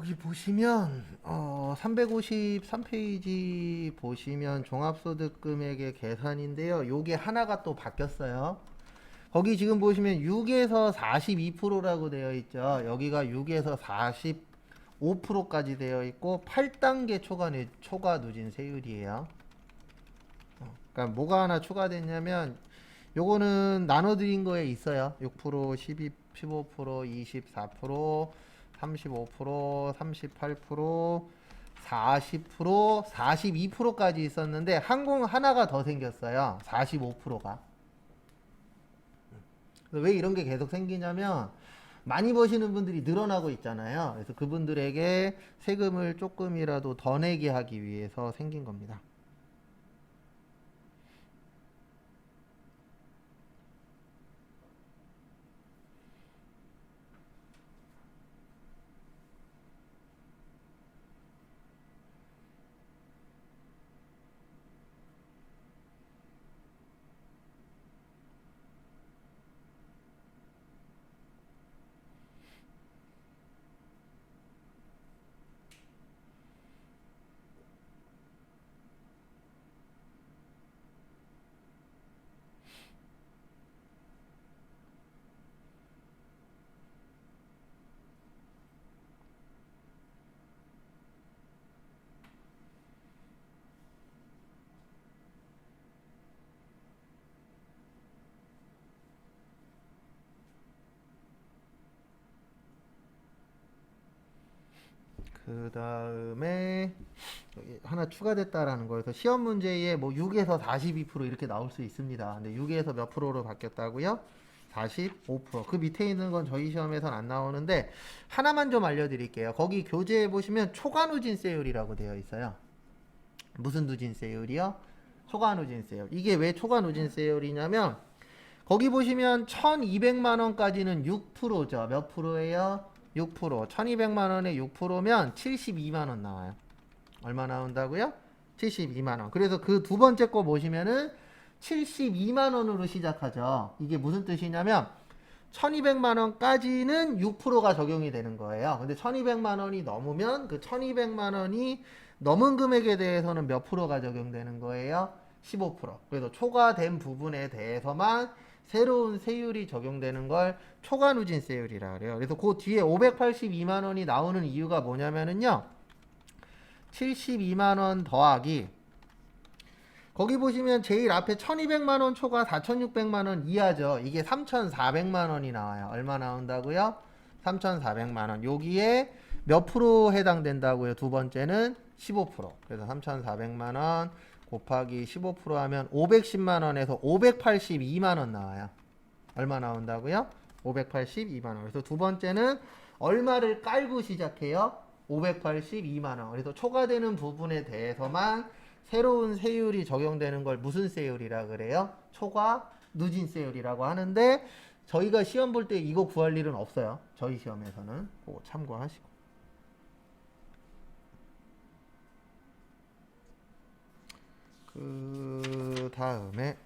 거기 보시면 353페이지 보시면 종합소득 금액의 계산인데요. 요게 하나가 또 바뀌었어요. 거기 지금 보시면 6에서 42%라고 되어 있죠. 여기가 6에서 45%까지 되어 있고 8단계 초과 누진 세율이에요. 그러니까 뭐가 하나 추가됐냐면 요거는 나눠드린 거에 있어요. 6%, 12, 15%, 24%, 35%, 38%, 40%, 42%까지 있었는데 항공 하나가 더 생겼어요. 45%가. 왜 이런 게 계속 생기냐면 많이 버시는 분들이 늘어나고 있잖아요. 그래서 그분들에게 세금을 조금이라도 더 내게 하기 위해서 생긴 겁니다. 그 다음에 하나 추가됐다라는 거예요. 그래서 시험 문제에 뭐 6에서 42% 이렇게 나올 수 있습니다. 근데 6에서 몇 프로로 바뀌었다고요? 45%. 그 밑에 있는 건 저희 시험에선 안 나오는데 하나만 좀 알려드릴게요. 거기 교재에 보시면 초과 누진세율이라고 되어 있어요. 무슨 누진세율이요? 초과 누진세율. 이게 왜 초과 누진세율이냐면 거기 보시면 1200만 원까지는 6%죠. 몇 프로예요? 6%. 1200만 원에 6%면 72만 원 나와요. 얼마 나온다고요? 72만 원. 그래서 그 두 번째 거 보시면은 72만 원으로 시작하죠. 이게 무슨 뜻이냐면 1200만 원까지는 6%가 적용이 되는 거예요. 근데 1200만 원이 넘으면 그 1200만 원이 넘은 금액에 대해서는 몇 프로가 적용되는 거예요? 15%. 그래서 초과된 부분에 대해서만 새로운 세율이 적용되는 걸 초과 누진세율이라 그래요. 그래서 그 뒤에 582만 원이 나오는 이유가 뭐냐면은요. 72만 원 더하기 거기 보시면 제일 앞에 1200만 원 초과 4600만 원 이하죠. 이게 3400만 원이 나와요. 얼마 나온다고요? 3400만 원. 여기에 몇 프로 해당된다고요? 두 번째는 15%. 그래서 3400만 원 곱하기 15% 하면 510만 원에서 582만 원 나와요. 얼마 나온다고요? 582만 원. 그래서 두 번째는 얼마를 깔고 시작해요? 582만 원. 그래서 초과되는 부분에 대해서만 새로운 세율이 적용되는 걸 무슨 세율이라 그래요? 초과 누진세율이라고 하는데 저희가 시험 볼 때 이거 구할 일은 없어요. 저희 시험에서는 그거 참고하시고. 그 다음에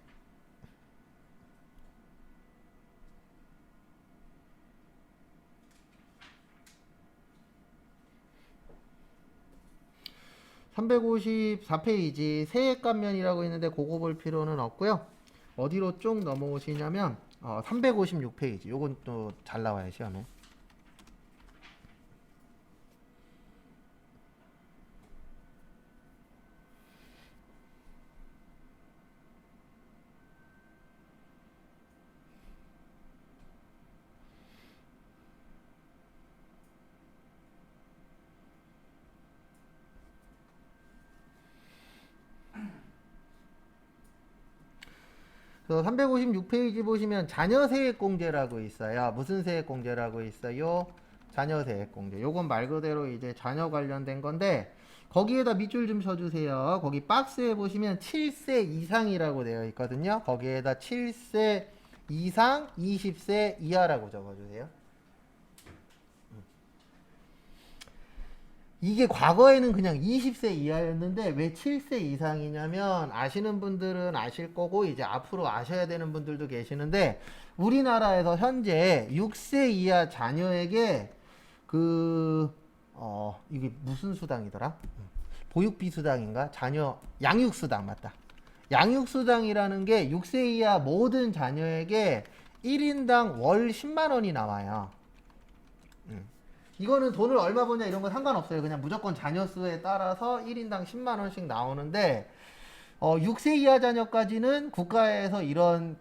354페이지 세액감면이라고 있는데 그거 볼 필요는 없고요. 어디로 쭉 넘어오시냐면 356페이지 요건 또 잘 나와요 시험에. 그래서 356페이지 보시면 자녀세액공제라고 있어요. 무슨 세액공제라고 있어요? 자녀세액공제. 요건 말 그대로 이제 자녀 관련된 건데 거기에다 밑줄 좀 쳐주세요. 거기 박스에 보시면 7세 이상이라고 되어 있거든요. 거기에다 7세 이상 20세 이하라고 적어주세요. 이게 과거에는 그냥 20세 이하였는데 왜 7세 이상이냐면 아시는 분들은 아실 거고 이제 앞으로 아셔야 되는 분들도 계시는데 우리나라에서 현재 6세 이하 자녀에게 그 이게 무슨 수당이더라? 보육비 수당인가? 자녀 양육 수당 맞다. 양육 수당이라는 게 6세 이하 모든 자녀에게 1인당 월 10만 원이 나와요. 이거는 돈을 얼마 버냐 이런 거 상관없어요. 그냥 무조건 자녀 수에 따라서 1인당 10만 원씩 나오는데 6세 이하 자녀까지는 국가에서 이런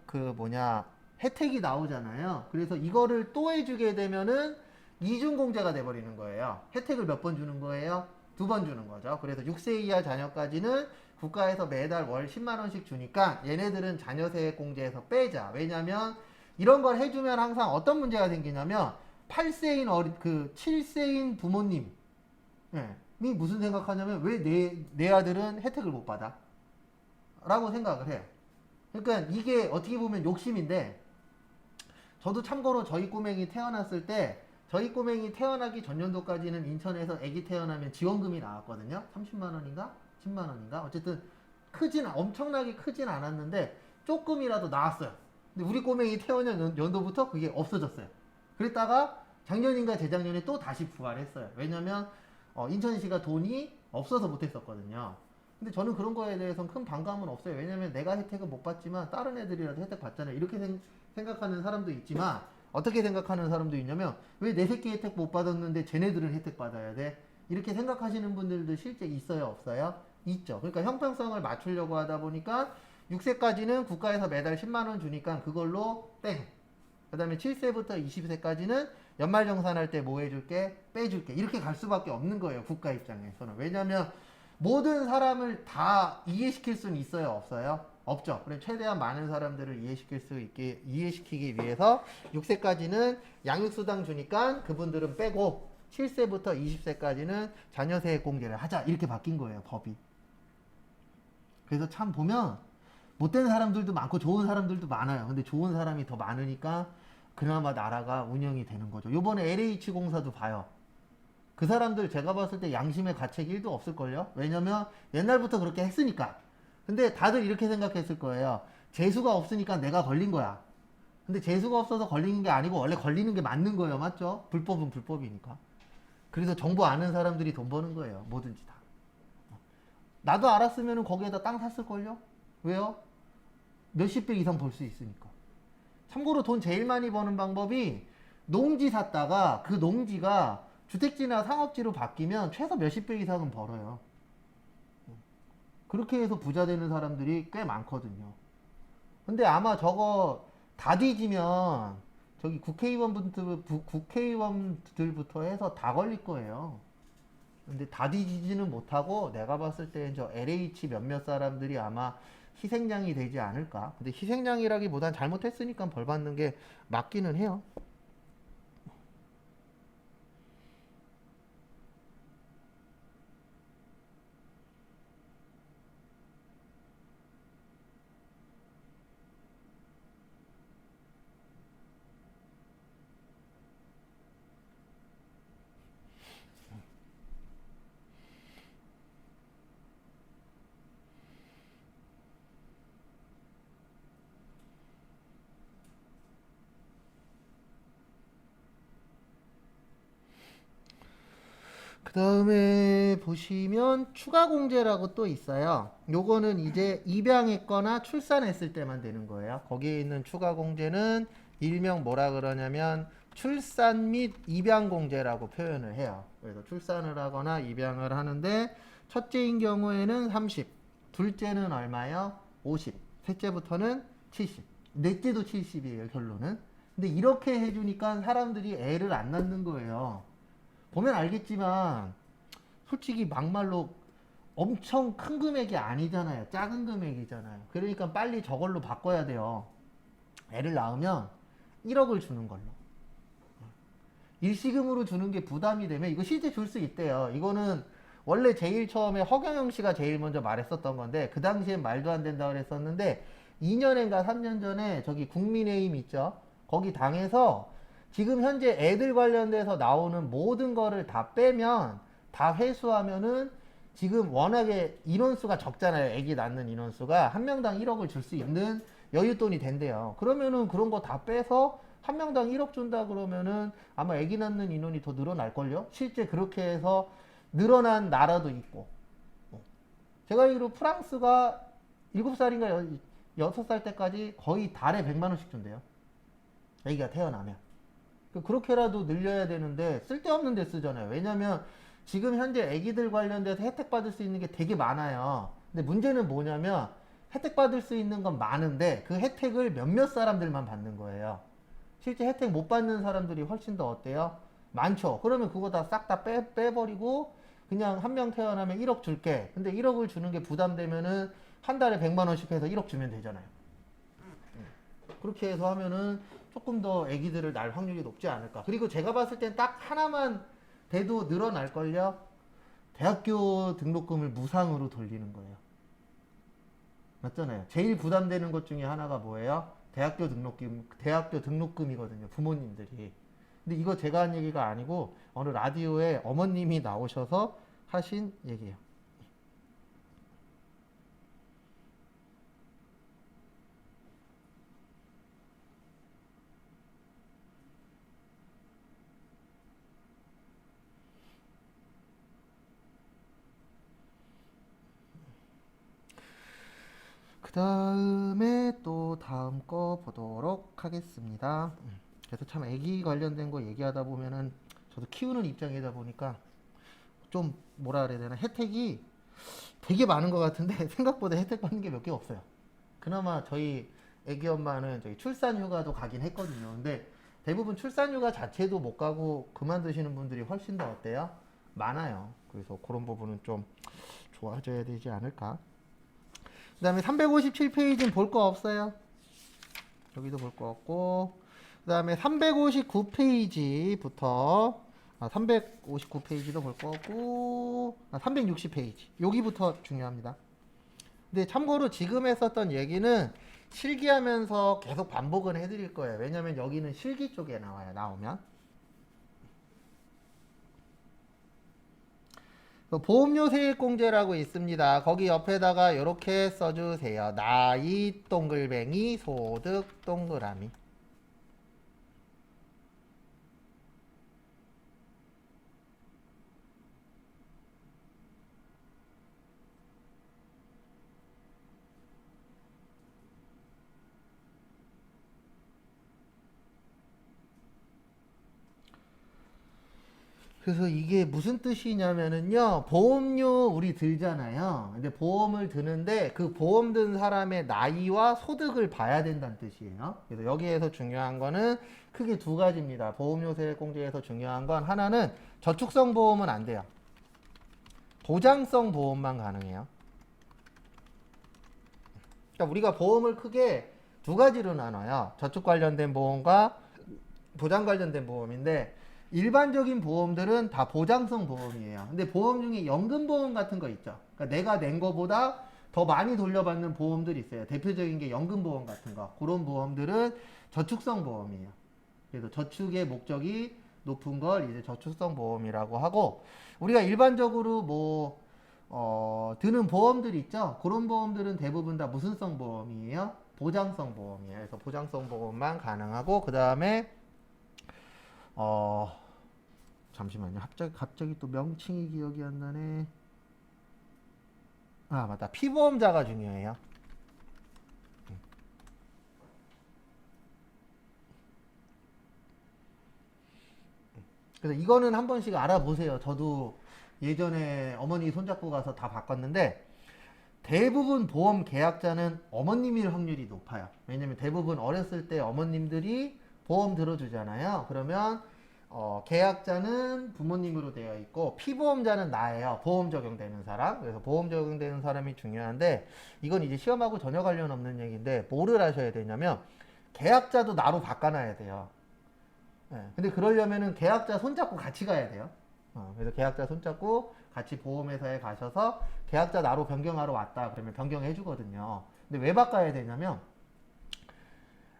혜택이 나오잖아요. 그래서 이거를 또 해주게 되면은 이중공제가 돼버리는 거예요. 혜택을 몇 번 주는 거예요? 2번 주는 거죠. 그래서 6세 이하 자녀까지는 국가에서 매달 월 10만 원씩 주니까 얘네들은 자녀세액공제에서 빼자. 왜냐면 이런 걸 해주면 항상 어떤 문제가 생기냐면 7세인 부모님 이 무슨 생각하냐면 왜 내 아들은 혜택을 못 받아? 라고 생각을 해요. 그러니까 이게 어떻게 보면 욕심인데 저도 참고로 저희 꼬맹이 태어났을 때 저희 꼬맹이 태어나기 전년도까지는 인천에서 아기 태어나면 지원금이 나왔거든요. 30만 원인가? 10만 원인가? 어쨌든 엄청나게 크진 않았는데 조금이라도 나왔어요. 근데 우리 꼬맹이 태어난 연도부터 그게 없어졌어요. 그랬다가 작년인가 재작년에 또 다시 부활했어요. 왜냐면 인천시가 돈이 없어서 못했었거든요. 근데 저는 그런 거에 대해서는 큰 반감은 없어요. 왜냐면 내가 혜택을 못 받지만 다른 애들이라도 혜택 받잖아요. 이렇게 생각하는 사람도 있지만 어떻게 생각하는 사람도 있냐면 왜 내 새끼 혜택 못 받았는데 쟤네들은 혜택 받아야 돼? 이렇게 생각하시는 분들도 실제 있어요, 없어요? 있죠. 그러니까 형평성을 맞추려고 하다 보니까 6세까지는 국가에서 매달 10만 원 주니까 그걸로 땡. 그 다음에 7세부터 20세까지는 연말정산할 때 뭐 해줄게? 빼줄게. 이렇게 갈 수밖에 없는 거예요, 국가 입장에서는. 왜냐면 모든 사람을 다 이해시킬 수는 있어요, 없어요? 없죠. 그래 최대한 많은 사람들을 이해시키기 위해서 6세까지는 양육수당 주니까 그분들은 빼고 7세부터 20세까지는 자녀세액 공제를 하자 이렇게 바뀐 거예요, 법이. 그래서 참 보면 못된 사람들도 많고 좋은 사람들도 많아요. 근데 좋은 사람이 더 많으니까 그나마 나라가 운영이 되는 거죠. 요번에 LH공사도 봐요. 그 사람들 제가 봤을 때 양심의 가책이 1도 없을걸요? 왜냐면 옛날부터 그렇게 했으니까. 근데 다들 이렇게 생각했을 거예요. 재수가 없으니까 내가 걸린 거야. 근데 재수가 없어서 걸리는 게 아니고 원래 걸리는 게 맞는 거예요. 맞죠? 불법은 불법이니까. 그래서 정보 아는 사람들이 돈 버는 거예요. 뭐든지 다. 나도 알았으면 거기에다 땅 샀을걸요? 왜요? 몇십 배 이상 벌 수 있으니까. 참고로 돈 제일 많이 버는 방법이 농지 샀다가 그 농지가 주택지나 상업지로 바뀌면 최소 몇십 배 이상은 벌어요. 그렇게 해서 부자 되는 사람들이 꽤 많거든요. 근데 아마 저거 다 뒤지면 저기 국회의원들부터 해서 다 걸릴 거예요. 근데 다 뒤지지는 못하고 내가 봤을 때 저 LH 몇몇 사람들이 아마 희생양이 되지 않을까. 근데 희생양이라기보단 잘못했으니까 벌 받는 게 맞기는 해요. 그 다음에 보시면 추가 공제라고 또 있어요. 요거는 이제 입양했거나 출산했을 때만 되는 거예요. 거기에 있는 추가 공제는 일명 뭐라 그러냐면 출산 및 입양 공제라고 표현을 해요. 그래서 출산을 하거나 입양을 하는데 첫째인 경우에는 30, 둘째는 얼마요? 50, 셋째부터는 70, 넷째도 70이에요, 결론은. 근데 이렇게 해주니까 사람들이 애를 안 낳는 거예요. 보면 알겠지만 솔직히 막말로 엄청 큰 금액이 아니잖아요. 작은 금액이잖아요. 그러니까 빨리 저걸로 바꿔야 돼요. 애를 낳으면 1억을 주는 걸로. 일시금으로 주는 게 부담이 되면 이거 실제 줄 수 있대요. 이거는 원래 제일 처음에 허경영 씨가 제일 먼저 말했었던 건데 그 당시엔 말도 안 된다고 그랬었는데 2년인가 3년 전에 저기 국민의힘 있죠. 거기 당에서 지금 현재 애들 관련돼서 나오는 모든 거를 다 빼면 다 회수하면은 지금 워낙에 인원수가 적잖아요. 애기 낳는 인원수가 한 명당 1억을 줄 수 있는 여윳돈이 된대요. 그러면은 그런 거 다 빼서 한 명당 1억 준다 그러면은 아마 아기 낳는 인원이 더 늘어날걸요? 실제 그렇게 해서 늘어난 나라도 있고. 제가 알기로 프랑스가 7살인가 6살 때까지 거의 달에 100만 원씩 준대요. 아기가 태어나면. 그렇게라도 늘려야 되는데 쓸데없는 데 쓰잖아요. 왜냐면 지금 현재 아기들 관련돼서 혜택 받을 수 있는 게 되게 많아요. 근데 문제는 뭐냐면 혜택 받을 수 있는 건 많은데 그 혜택을 몇몇 사람들만 받는 거예요. 실제 혜택 못 받는 사람들이 훨씬 더 어때요? 많죠. 그러면 그거 다 싹 다 빼버리고 그냥 한 명 태어나면 1억 줄게. 근데 1억을 주는 게 부담되면은 한 달에 100만 원씩 해서 1억 주면 되잖아요. 그렇게 해서 하면은 조금 더 아기들을 낳을 확률이 높지 않을까. 그리고 제가 봤을 땐 딱 하나만 돼도 늘어날걸요. 대학교 등록금을 무상으로 돌리는 거예요. 맞잖아요. 제일 부담되는 것 중에 하나가 뭐예요? 대학교 등록금이거든요. 부모님들이. 근데 이거 제가 한 얘기가 아니고 어느 라디오에 어머님이 나오셔서 하신 얘기예요. 그 다음에 또 다음 거 보도록 하겠습니다. 그래서 참 애기 관련된 거 얘기하다 보면은 저도 키우는 입장이다 보니까 좀 뭐라 그래야 되나 혜택이 되게 많은 것 같은데 생각보다 혜택 받는 게 몇 개 없어요. 그나마 저희 애기 엄마는 저희 출산휴가도 가긴 했거든요. 근데 대부분 출산휴가 자체도 못 가고 그만두시는 분들이 훨씬 더 어때요? 많아요. 그래서 그런 부분은 좀 좋아져야 되지 않을까. 그 다음에 357페이지는 볼 거 없어요. 여기도 볼 거 없고. 그 다음에 359페이지부터 359페이지도 볼 거 없고 360페이지 여기부터 중요합니다. 근데 참고로 지금 했었던 얘기는 실기하면서 계속 반복은 해드릴 거예요. 왜냐면 여기는 실기 쪽에 나오면 보험료 세액공제라고 있습니다. 거기 옆에다가 이렇게 써주세요. 나이 동글뱅이 소득 동그라미. 그래서 이게 무슨 뜻이냐면은요, 보험료 우리 들잖아요. 근데 보험을 드는데 그 보험 든 사람의 나이와 소득을 봐야 된다는 뜻이에요. 그래서 여기에서 중요한 거는 크게 두 가지입니다. 보험료 세액공제에서 중요한 건 하나는 저축성 보험은 안 돼요. 보장성 보험만 가능해요. 그러니까 우리가 보험을 크게 두 가지로 나눠요. 저축 관련된 보험과 보장 관련된 보험인데 일반적인 보험들은 다 보장성 보험이에요. 근데 보험 중에 연금보험 같은 거 있죠. 그러니까 내가 낸 거보다 더 많이 돌려받는 보험들이 있어요. 대표적인 게 연금보험 같은 거. 그런 보험들은 저축성 보험이에요. 그래서 저축의 목적이 높은 걸 이제 저축성 보험이라고 하고 우리가 일반적으로 드는 보험들 있죠. 그런 보험들은 대부분 다 무슨 성 보험이에요? 보장성 보험이에요. 그래서 보장성 보험만 가능하고 그 다음에 잠시만요. 갑자기 또 명칭이 기억이 안 나네. 아, 맞다. 피보험자가 중요해요. 그래서 이거는 한 번씩 알아보세요. 저도 예전에 어머니 손잡고 가서 다 바꿨는데 대부분 보험 계약자는 어머님일 확률이 높아요. 왜냐면 대부분 어렸을 때 어머님들이 보험 들어주잖아요. 그러면 계약자는 부모님으로 되어 있고 피보험자는 나예요. 보험 적용되는 사람. 그래서 보험 적용되는 사람이 중요한데 이건 이제 시험하고 전혀 관련 없는 얘기인데 뭐를 하셔야 되냐면 계약자도 나로 바꿔놔야 돼요. 네, 근데 그러려면은 계약자 손잡고 같이 가야 돼요. 그래서 계약자 손잡고 같이 보험회사에 가셔서 계약자 나로 변경하러 왔다 그러면 변경해 주거든요. 근데 왜 바꿔야 되냐면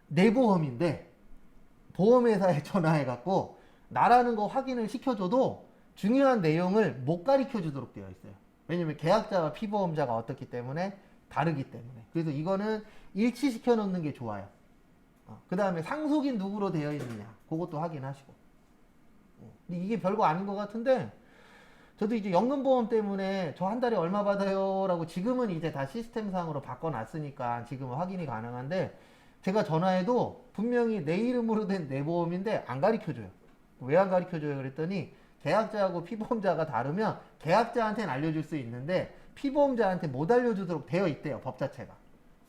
내 보험인데 보험회사에 전화해 갖고 나라는 거 확인을 시켜줘도 중요한 내용을 못 가르쳐 주도록 되어 있어요. 왜냐면 계약자와 피보험자가 어떻기 때문에 다르기 때문에. 그래서 이거는 일치시켜 놓는 게 좋아요. 그 다음에 상속인 누구로 되어 있느냐. 그것도 확인하시고. 근데 이게 별거 아닌 것 같은데, 저도 이제 연금보험 때문에 저 한 달에 얼마 받아요? 라고 지금은 이제 다 시스템상으로 바꿔놨으니까 지금은 확인이 가능한데, 제가 전화해도 분명히 내 이름으로 된 내 보험인데 안 가르쳐줘요. 왜 안 가르쳐줘요? 그랬더니 계약자하고 피보험자가 다르면 계약자한테는 알려줄 수 있는데 피보험자한테 못 알려주도록 되어 있대요. 법 자체가.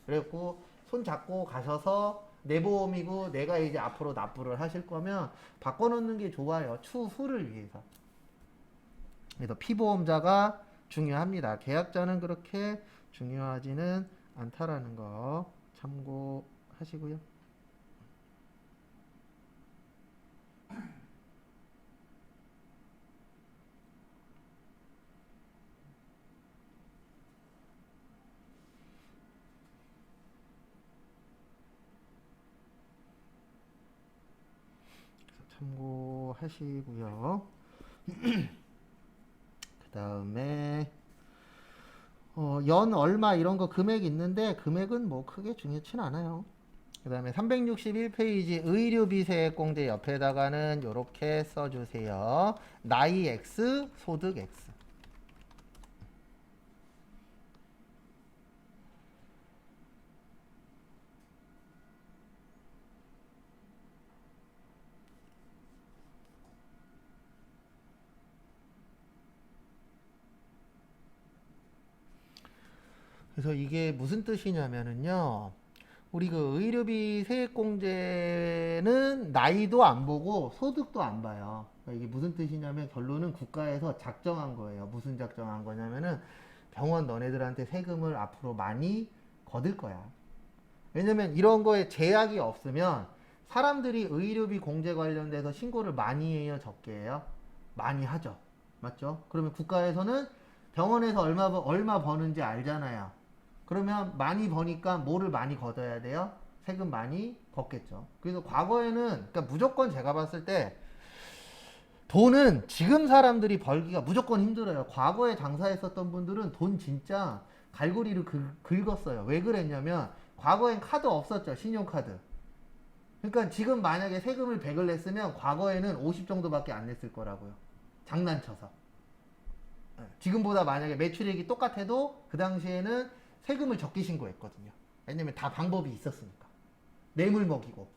그래갖고 손 잡고 가셔서 내 보험이고 내가 이제 앞으로 납부를 하실 거면 바꿔놓는 게 좋아요. 추후를 위해서. 그래서 피보험자가 중요합니다. 계약자는 그렇게 중요하지는 않다라는 거 참고하시고요. 참고하시고요. 그 다음에 연 얼마 이런 거 금액 있는데 금액은 뭐 크게 중요치는 않아요. 그 다음에 361페이지 의료비세액공제 옆에다가는 이렇게 써주세요. 나이 X, 소득 X. 그래서 이게 무슨 뜻이냐면은요. 우리 그 의료비 세액공제는 나이도 안 보고 소득도 안 봐요. 그러니까 이게 무슨 뜻이냐면 결론은 국가에서 작정한 거예요. 무슨 작정한 거냐면은 병원 너네들한테 세금을 앞으로 많이 거둘 거야. 왜냐면 이런 거에 제약이 없으면 사람들이 의료비 공제 관련돼서 신고를 많이 해요, 적게 해요? 많이 하죠. 맞죠? 그러면 국가에서는 병원에서 얼마 버는지 알잖아요. 그러면 많이 버니까 뭐를 많이 걷어야 돼요? 세금 많이 걷겠죠. 그래서 과거에는, 그러니까 무조건 제가 봤을 때 돈은 지금 사람들이 벌기가 무조건 힘들어요. 과거에 장사했었던 분들은 돈 진짜 갈고리를 긁었어요. 왜 그랬냐면 과거엔 카드 없었죠. 신용카드. 그러니까 지금 만약에 세금을 100을 냈으면 과거에는 50 정도밖에 안 냈을 거라고요. 장난쳐서. 지금보다 만약에 매출액이 똑같아도 그 당시에는 세금을 적게 신고했거든요. 왜냐면 다 방법이 있었으니까. 뇌물 먹이고.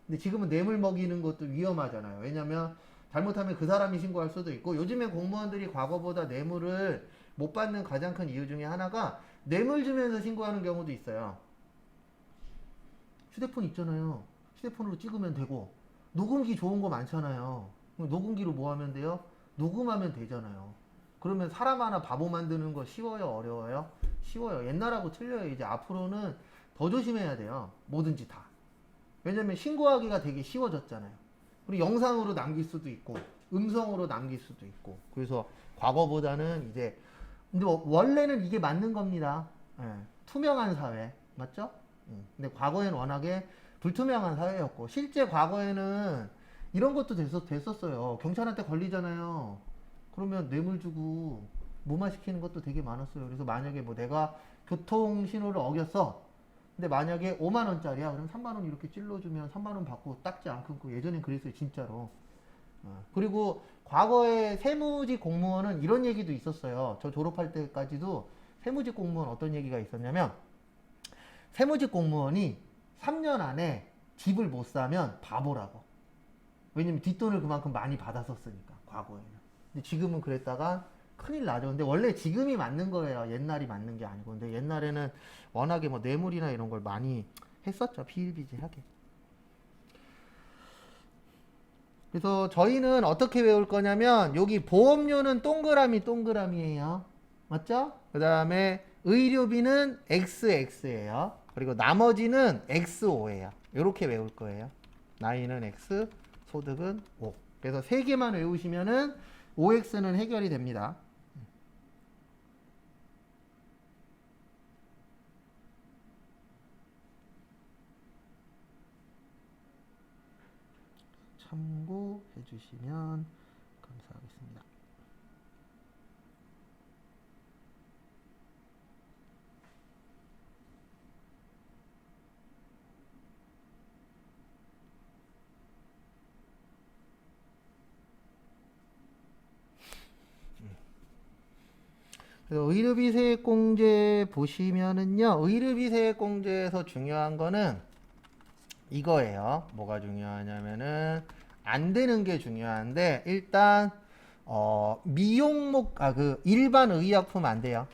근데 지금은 뇌물 먹이는 것도 위험하잖아요. 왜냐면 잘못하면 그 사람이 신고할 수도 있고, 요즘에 공무원들이 과거보다 뇌물을 못 받는 가장 큰 이유 중에 하나가 뇌물 주면서 신고하는 경우도 있어요. 휴대폰 있잖아요. 휴대폰으로 찍으면 되고, 녹음기 좋은 거 많잖아요. 녹음기로 뭐 하면 돼요? 녹음하면 되잖아요. 그러면 사람 하나 바보 만드는 거 쉬워요? 어려워요? 쉬워요. 옛날하고 틀려요. 이제 앞으로는 더 조심해야 돼요. 뭐든지 다. 왜냐면 신고하기가 되게 쉬워졌잖아요. 그리고 영상으로 남길 수도 있고, 음성으로 남길 수도 있고. 그래서 과거보다는 이제, 근데 원래는 이게 맞는 겁니다. 예, 투명한 사회. 맞죠? 근데 과거에는 워낙에 불투명한 사회였고, 실제 과거에는 이런 것도 됐었어요. 경찰한테 걸리잖아요. 그러면 뇌물 주고 무마시키는 것도 되게 많았어요. 그래서 만약에 뭐 내가 교통 신호를 어겼어. 근데 만약에 5만 원짜리야. 그럼 3만 원 이렇게 찔러주면 3만 원 받고 딱지 안 끊고, 예전엔 그랬어요. 진짜로. 그리고 과거에 세무직 공무원은 이런 얘기도 있었어요. 저 졸업할 때까지도 세무직 공무원 어떤 얘기가 있었냐면, 세무직 공무원이 3년 안에 집을 못 사면 바보라고. 왜냐면 뒷돈을 그만큼 많이 받았었으니까, 과거에는. 근데 지금은 그랬다가 큰일 나죠. 근데 원래 지금이 맞는 거예요. 옛날이 맞는 게 아니고. 근데 옛날에는 워낙에 뭐 뇌물이나 이런 걸 많이 했었죠. 비일비재하게. 그래서 저희는 어떻게 외울 거냐면, 여기 보험료는 동그라미예요. 맞죠? 그 다음에 의료비는 XX예요. 그리고 나머지는 XO예요. 이렇게 외울 거예요. 나이는 X, 소득은 O. 그래서 세 개만 외우시면은 OX는 해결이 됩니다. 참고해 주시면 감사하겠습니다. 그래서 의료비세액공제 보시면은요, 의료비세액공제에서 중요한 거는 이거예요. 뭐가 중요하냐면은 안 되는 게 중요한데 일단 미용목 그 일반 의약품 안 돼요.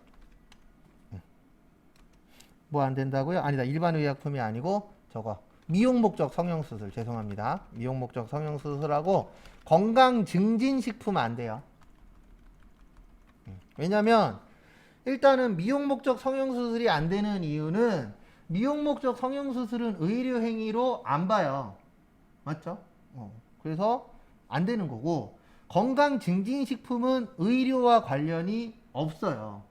뭐 안 된다고요? 아니다. 일반 의약품이 아니고 저거 미용 목적 성형수술 죄송합니다. 미용 목적 성형수술하고 건강 증진 식품 안 돼요. 왜냐면 일단은 미용 목적 성형수술이 안 되는 이유는 미용 목적 성형수술은 의료 행위로 안 봐요. 맞죠? 그래서 안 되는 거고 건강 증진 식품은 의료와 관련이 없어요.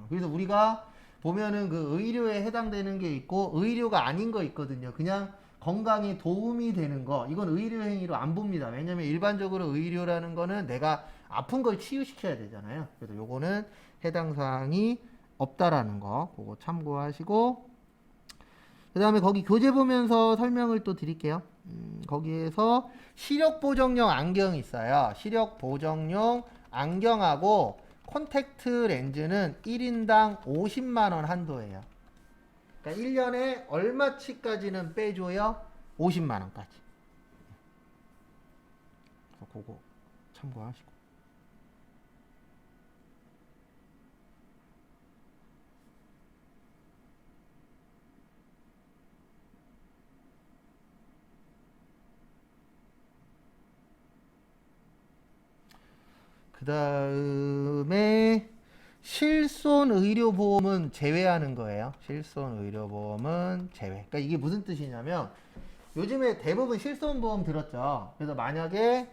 그래서 우리가 보면은 그 의료에 해당되는 게 있고 의료가 아닌 거 있거든요. 그냥 건강에 도움이 되는 거 이건 의료 행위로 안 봅니다. 왜냐면 일반적으로 의료라는 거는 내가 아픈 걸 치유시켜야 되잖아요. 그래서 요거는 해당 사항이 없다라는 거 그거 참고하시고 그 다음에 거기 교재 보면서 설명을 또 드릴게요. 거기에서 시력 보정용 안경이 있어요. 시력 보정용 안경하고 콘택트 렌즈는 1인당 50만원 한도예요. 그러니까 1년에 얼마치까지는 빼줘요? 50만원까지. 그거 참고하시고. 그 다음에 실손의료보험은 제외하는 거예요. 실손의료보험은 제외. 그러니까 이게 무슨 뜻이냐면 요즘에 대부분 실손보험 들었죠. 그래서 만약에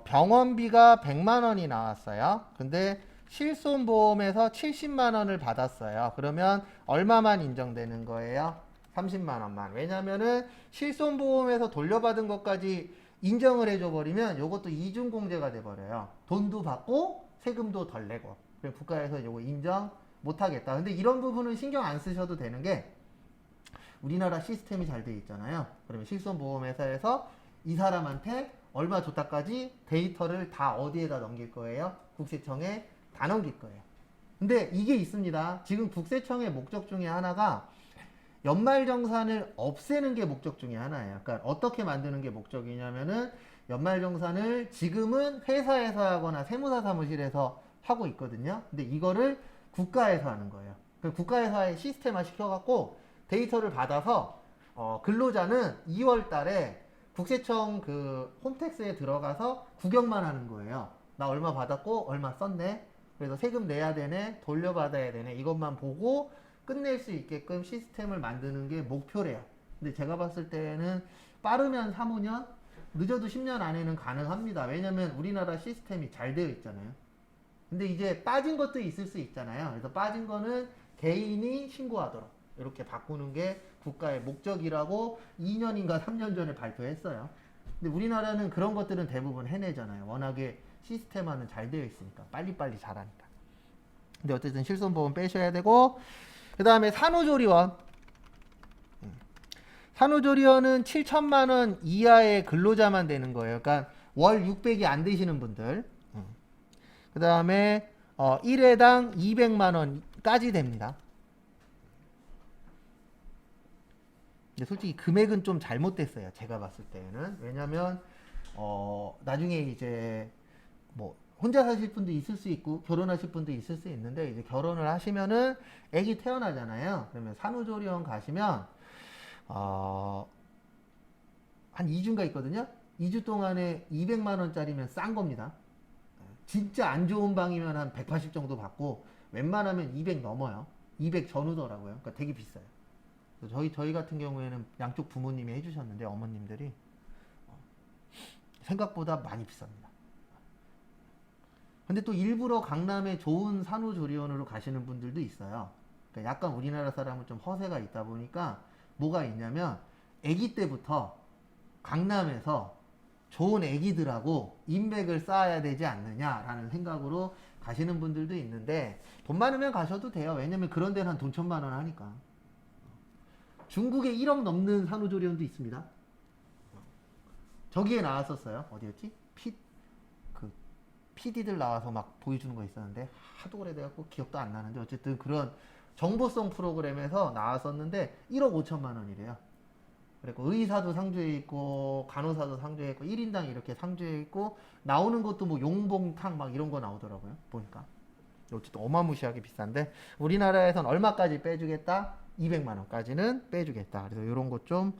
병원비가 100만 원이 나왔어요. 근데 실손보험에서 70만 원을 받았어요. 그러면 얼마만 인정되는 거예요? 30만 원만. 왜냐면은 실손보험에서 돌려받은 것까지 인정을 해줘 버리면 요것도 이중공제가 돼 버려요. 돈도 받고 세금도 덜 내고. 그래서 국가에서 요거 인정 못 하겠다. 근데 이런 부분은 신경 안 쓰셔도 되는 게 우리나라 시스템이 잘 돼 있잖아요. 그러면 실손보험회사에서 이 사람한테 얼마 줬다까지 데이터를 다 어디에다 넘길 거예요? 국세청에 다 넘길 거예요. 근데 이게 있습니다. 지금 국세청의 목적 중에 하나가 연말정산을 없애는 게 목적 중에 하나예요. 그러니까 어떻게 만드는 게 목적이냐면은 연말정산을 지금은 회사에서 하거나 세무사 사무실에서 하고 있거든요. 근데 이거를 국가에서 하는 거예요. 국가에서의 시스템화 시켜갖고 데이터를 받아서 근로자는 2월 달에 국세청 그 홈택스에 들어가서 구경만 하는 거예요. 나 얼마 받았고 얼마 썼네. 그래서 세금 내야 되네. 돌려받아야 되네. 이것만 보고 끝낼 수 있게끔 시스템을 만드는 게 목표래요. 근데 제가 봤을 때는 빠르면 3, 5년, 늦어도 10년 안에는 가능합니다. 왜냐면 우리나라 시스템이 잘 되어 있잖아요. 근데 이제 빠진 것도 있을 수 있잖아요. 그래서 빠진 거는 개인이 신고하도록 이렇게 바꾸는 게 국가의 목적이라고 2년인가 3년 전에 발표했어요. 근데 우리나라는 그런 것들은 대부분 해내잖아요. 워낙에 시스템화는 잘 되어 있으니까 빨리빨리 잘하니까. 근데 어쨌든 실손보험 빼셔야 되고 그 다음에 산후조리원. 산후조리원은 7천만 원 이하의 근로자만 되는 거예요. 그러니까 월 600이 안 되시는 분들. 그 다음에 1회당 200만 원까지 됩니다. 근데 솔직히 금액은 좀 잘못됐어요. 제가 봤을 때는. 왜냐면 나중에 이제 뭐 혼자 사실 분도 있을 수 있고 결혼하실 분도 있을 수 있는데 이제 결혼을 하시면은 아기 태어나잖아요. 그러면 산후조리원 가시면 한 2주인가 있거든요. 2주 동안에 200만 원짜리면 싼 겁니다. 진짜 안 좋은 방이면 한 180 정도 받고 웬만하면 200 넘어요. 200 전후더라고요. 그러니까 되게 비싸요. 저희 같은 경우에는 양쪽 부모님이 해주셨는데 어머님들이 생각보다 많이 비쌉니다. 근데 또 일부러 강남에 좋은 산후조리원으로 가시는 분들도 있어요. 그러니까 약간 우리나라 사람은 좀 허세가 있다 보니까 뭐가 있냐면 아기 때부터 강남에서 좋은 아기들하고 인맥을 쌓아야 되지 않느냐라는 생각으로 가시는 분들도 있는데 돈 많으면 가셔도 돼요. 왜냐면 그런 데는 한 돈 1,000만 원 하니까. 중국에 1억 넘는 산후조리원도 있습니다. 저기에 나왔었어요. 어디였지? PD들 나와서 막 보여주는 거 있었는데 하도 오래돼갖고 기억도 안 나는데 어쨌든 그런 정보성 프로그램에서 나왔었는데 1억 5천만 원이래요. 그리고 의사도 상주해 있고 간호사도 상주해 있고 1인당 이렇게 상주해 있고 나오는 것도 뭐 용봉탕 막 이런 거 나오더라고요. 보니까 어쨌든 어마무시하게 비싼데 우리나라에선 얼마까지 빼주겠다? 200만 원까지는 빼주겠다. 그래서 이런 것 좀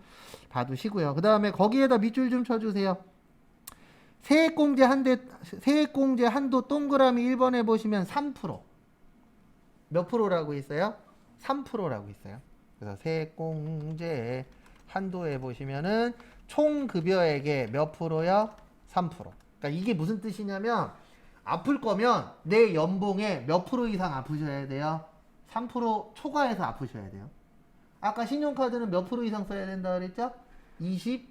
봐두시고요. 그 다음에 거기에다 밑줄 좀 쳐주세요. 세액공제 세액공제 한도 동그라미 1번에 보시면 3%. 몇 프로라고 있어요? 3%라고 있어요. 그래서 세액공제 한도에 보시면은 총 급여액의 몇 프로요? 3%. 그러니까 이게 무슨 뜻이냐면 아플 거면 내 연봉의 몇 프로 이상 아프셔야 돼요? 3% 초과해서 아프셔야 돼요. 아까 신용카드는 몇 프로 이상 써야 된다 그랬죠? 25%.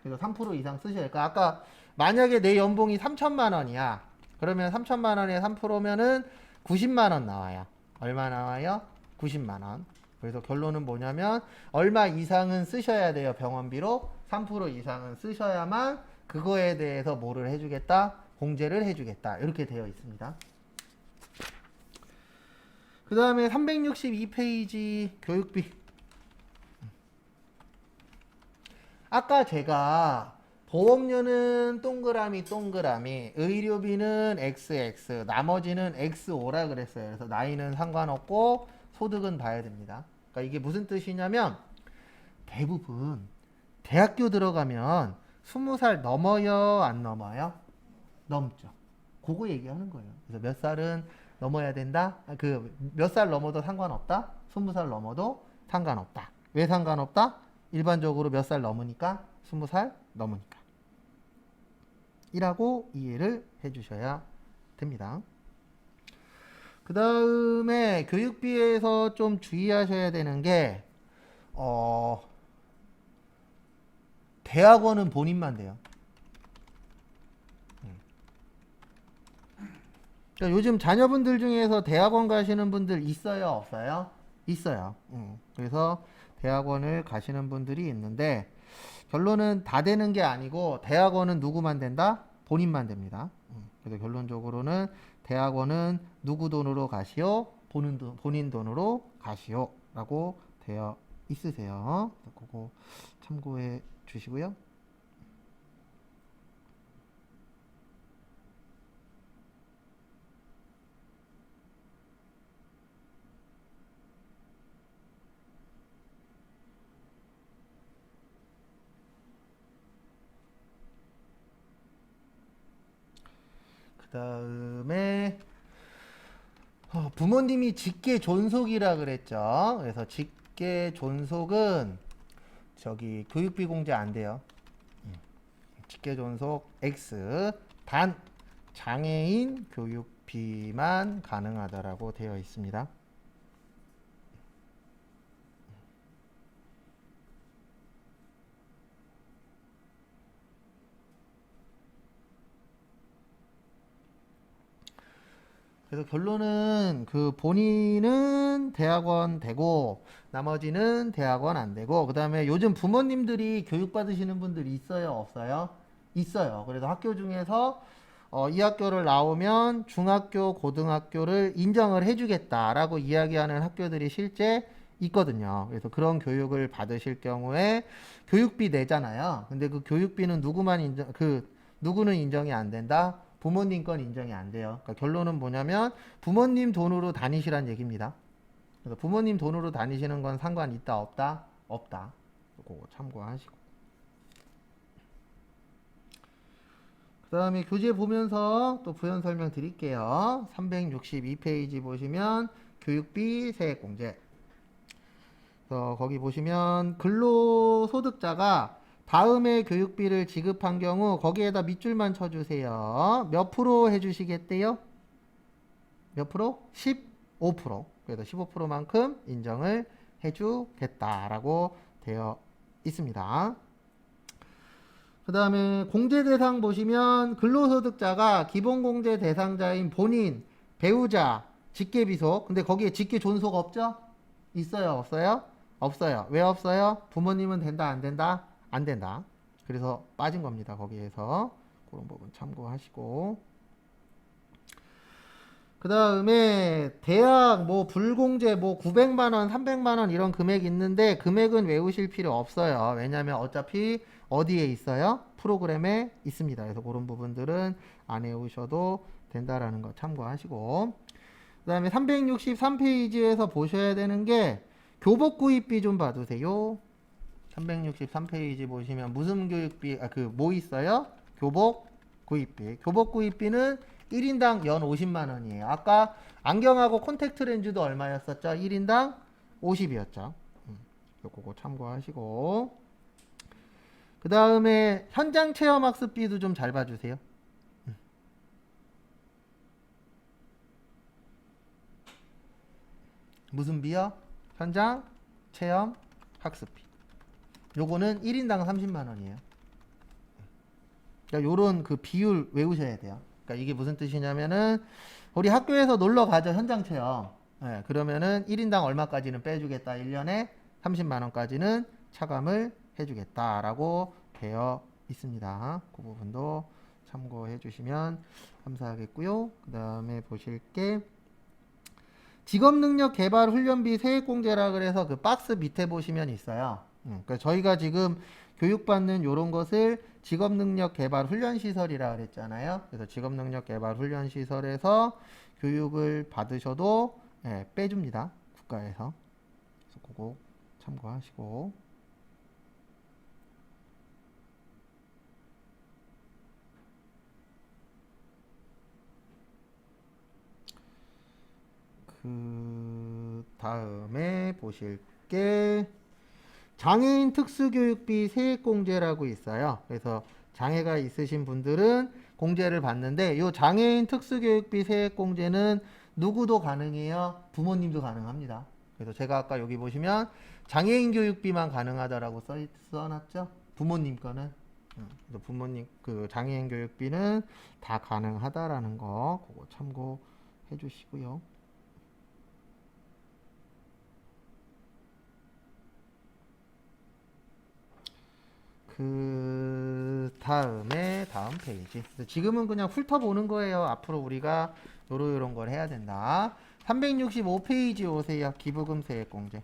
그래서 3% 이상 쓰셔야 돼요. 그러니까 아까 만약에 내 연봉이 3천만 원이야. 그러면 3천만 원에 3%면은 90만 원 나와요. 얼마 나와요? 90만 원. 그래서 결론은 뭐냐면 얼마 이상은 쓰셔야 돼요. 병원비로 3% 이상은 쓰셔야만 그거에 대해서 뭐를 해주겠다? 공제를 해주겠다. 이렇게 되어 있습니다. 그 다음에 362페이지 교육비. 아까 제가 보험료는 동그라미 동그라미, 의료비는 XX, 나머지는 XO라 그랬어요. 그래서 나이는 상관없고 소득은 봐야 됩니다. 그러니까 이게 무슨 뜻이냐면 대부분 대학교 들어가면 20살 넘어요, 안 넘어요? 넘죠. 그거 얘기하는 거예요. 그래서 몇 살은 넘어야 된다? 그 몇 살 넘어도 상관없다? 20살 넘어도 상관없다. 왜 상관없다? 일반적으로 몇 살 넘으니까? 20살 넘으니까. 이라고 이해를 해주셔야 됩니다. 그 다음에 교육비에서 좀 주의하셔야 되는 게 대학원은 본인만 돼요. 그러니까 요즘 자녀분들 중에서 대학원 가시는 분들 있어요? 없어요? 있어요. 그래서 대학원을 가시는 분들이 있는데 결론은 다 되는 게 아니고 대학원은 누구만 된다? 본인만 됩니다. 그래서 결론적으로는 대학원은 누구 돈으로 가시오? 본인 돈으로 가시오 라고 되어 있으세요. 그거 참고해 주시고요. 그 다음에 부모님이 직계 존속이라 그랬죠. 그래서 직계 존속은 저기 교육비 공제 안 돼요. 직계 존속 X 단 장애인 교육비만 가능하다라고 되어 있습니다. 그래서 결론은 그 본인은 대학원 되고 나머지는 대학원 안 되고 그 다음에 요즘 부모님들이 교육 받으시는 분들 있어요 없어요? 있어요. 그래서 학교 중에서 이 학교를 나오면 중학교 고등학교를 인정을 해주겠다라고 이야기하는 학교들이 실제 있거든요. 그래서 그런 교육을 받으실 경우에 교육비 내잖아요. 근데 그 교육비는 누구는 인정이 안 된다? 부모님 건 인정이 안 돼요. 그러니까 결론은 뭐냐면 부모님 돈으로 다니시란 얘기입니다. 그래서 부모님 돈으로 다니시는 건 상관 있다 없다? 없다. 그거 참고하시고. 그 다음에 교재 보면서 또 부연 설명 드릴게요. 362페이지 보시면 교육비 세액공제. 그래서 거기 보시면 근로소득자가 다음에 교육비를 지급한 경우 거기에다 밑줄만 쳐주세요. 몇 프로 해주시겠대요? 몇 프로? 15%. 그래서 15%만큼 인정을 해주겠다라고 되어 있습니다. 그 다음에 공제 대상 보시면 근로소득자가 기본공제 대상자인 본인, 배우자, 직계비속. 근데 거기에 직계존속 없죠? 있어요? 없어요? 없어요. 왜 없어요? 부모님은 된다 안 된다? 안 된다. 그래서 빠진 겁니다. 거기에서 그런 부분 참고하시고, 그 다음에 대학 뭐 불공제 뭐 900만 원, 300만 원 이런 금액 있는데 금액은 외우실 필요 없어요. 왜냐면 어차피 어디에 있어요? 프로그램에 있습니다. 그래서 그런 부분들은 안 외우셔도 된다라는 거 참고하시고, 그 다음에 363페이지에서 보셔야 되는 게 교복 구입비 좀 봐두세요. 363페이지 보시면 무슨 교육비, 뭐 있어요? 교복 구입비. 교복 구입비는 1인당 연 50만 원이에요. 아까 안경하고 콘택트 렌즈도 얼마였었죠? 1인당 50이었죠. 요거 참고하시고, 그 다음에 현장 체험 학습비도 좀 잘 봐주세요. 무슨 비요? 현장 체험 학습비. 요거는 1인당 30만 원이에요. 그러니까 요런 그 비율 외우셔야 돼요. 그러니까 이게 무슨 뜻이냐면은 우리 학교에서 놀러 가죠, 현장 체험. 네, 그러면은 1인당 얼마까지는 빼주겠다. 1년에 30만 원까지는 차감을 해주겠다라고 되어 있습니다. 그 부분도 참고해 주시면 감사하겠고요. 그 다음에 보실 게 직업능력 개발 훈련비 세액공제라 그래서 그 박스 밑에 보시면 있어요. 그러니까 저희가 지금 교육받는 요런 것을 직업능력 개발 훈련시설이라 그랬잖아요. 그래서 직업능력 개발 훈련시설에서 교육을 받으셔도 빼줍니다. 국가에서. 그래서 그거 참고하시고. 그 다음에 보실 게 장애인 특수교육비 세액공제라고 있어요. 그래서 장애가 있으신 분들은 공제를 받는데 이 장애인 특수교육비 세액공제는 누구도 가능해요. 부모님도 가능합니다. 그래서 제가 아까 여기 보시면 장애인 교육비만 가능하다라고 써놨죠. 부모님 거는. 그래서 부모님 그 장애인 교육비는 다 가능하다라는 거 그거 참고해 주시고요. 그 다음에 다음 페이지. 지금은 그냥 훑어보는 거예요. 앞으로 우리가 요런 걸 해야 된다. 365페이지 오세요. 기부금 세액공제.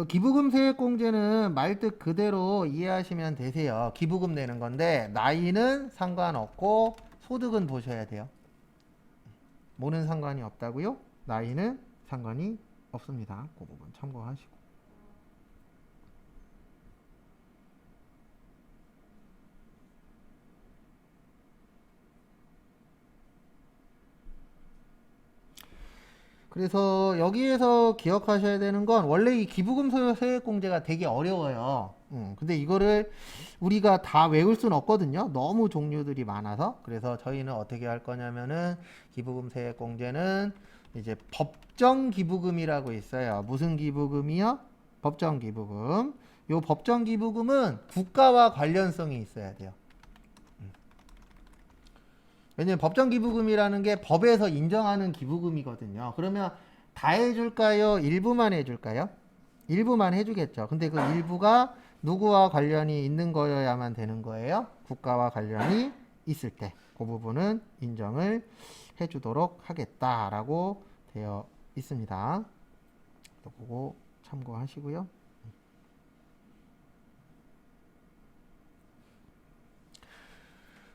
기부금 세액공제는 말뜻 그대로 이해하시면 되세요. 기부금 내는 건데 나이는 상관없고 소득은 보셔야 돼요. 뭐는 상관이 없다고요? 나이는 상관이 없습니다. 그 부분 참고하시고. 그래서 여기에서 기억하셔야 되는 건 원래 이 기부금 세액공제가 되게 어려워요. 근데 이거를 우리가 다 외울 수는 없거든요. 너무 종류들이 많아서. 그래서 저희는 어떻게 할 거냐면은 기부금 세액공제는 이제 법정 기부금이라고 있어요. 무슨 기부금이요? 법정 기부금. 요 법정 기부금은 국가와 관련성이 있어야 돼요. 왜냐면 법정 기부금이라는 게 법에서 인정하는 기부금이거든요. 그러면 다 해줄까요? 일부만 해줄까요? 일부만 해주겠죠. 근데 그 일부가 누구와 관련이 있는 거여야만 되는 거예요. 국가와 관련이 있을 때 그 부분은 인정을 해주도록 하겠다라고 되어 있습니다. 그거 참고하시고요.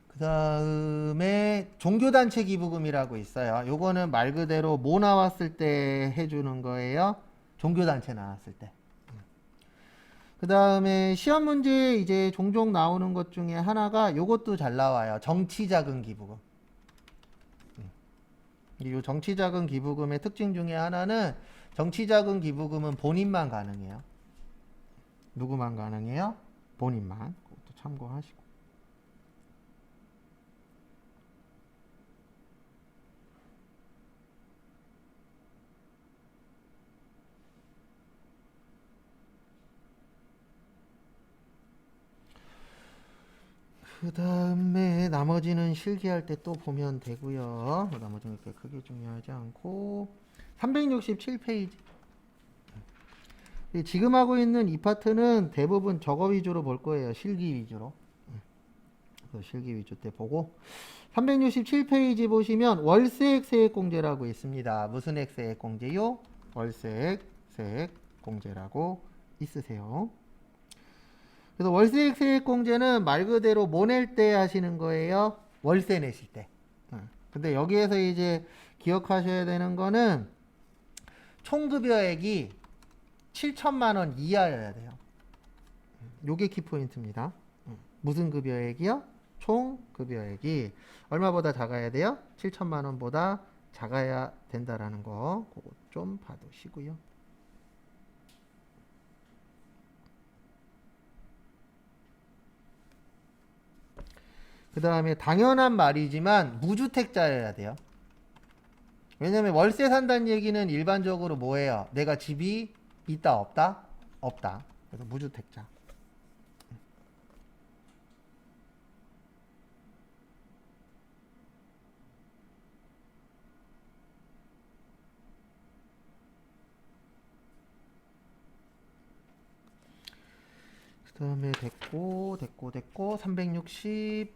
그 다음에 종교단체 기부금이라고 있어요. 요거는 말 그대로 뭐 나왔을 때 해주는 거예요? 종교단체 나왔을 때. 그 다음에 시험 문제에 이제 종종 나오는 것 중에 하나가 요것도 잘 나와요. 정치자금 기부금. 이 정치자금 기부금의 특징 중에 하나는 정치자금 기부금은 본인만 가능해요. 누구만 가능해요? 본인만. 그것도 참고하시고. 그 다음에 나머지는 실기할 때 또 보면 되고요. 나머지는 그렇게 크게 중요하지 않고 367페이지. 지금 하고 있는 이 파트는 대부분 저거 위주로 볼 거예요. 실기 위주로. 그래서 실기 위주 때 보고 367페이지 보시면 월세액 세액공제라고 있습니다. 무슨 액 세액공제요? 월세액 세액공제라고 있으세요. 그래서 월세액 세액공제는 말 그대로 뭐 낼 때 하시는 거예요? 월세 내실 때. 근데 여기에서 이제 기억하셔야 되는 거는 총급여액이 7천만 원 이하여야 돼요. 요게 키포인트입니다. 무슨 급여액이요? 총급여액이 얼마보다 작아야 돼요? 7천만 원보다 작아야 된다라는 거 그거 좀 봐두시고요. 그 다음에 당연한 말이지만 무주택자여야 돼요. 왜냐면 월세 산다는 얘기는 일반적으로 뭐예요? 내가 집이 있다 없다? 없다. 그래서 무주택자. 그 다음에 됐고 368페이지.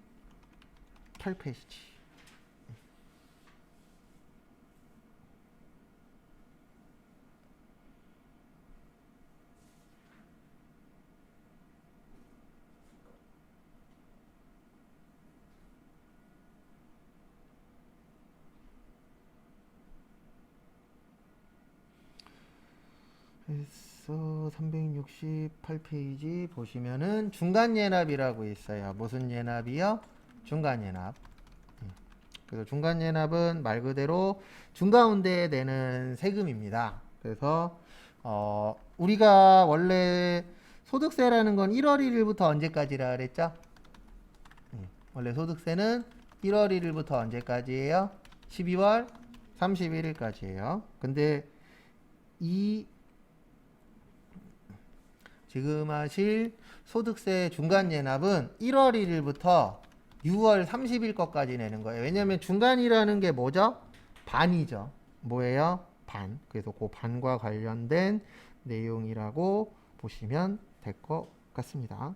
그래서 368페이지 보시면은 중간예납이라고 있어요. 무슨 예납이요? 중간예납. 그래서 중간예납은 말 그대로 중가운데에 내는 세금입니다. 그래서 우리가 원래 소득세라는 건 1월 1일부터 언제까지라 그랬죠? 원래 소득세는 1월 1일부터 언제까지예요? 12월 31일까지예요. 근데 이 지금 하실 소득세 중간예납은 1월 1일부터 6월 30일 것까지 내는 거예요. 왜냐하면 중간이라는 게 뭐죠? 반이죠. 뭐예요? 반. 그래서 그 반과 관련된 내용이라고 보시면 될 것 같습니다.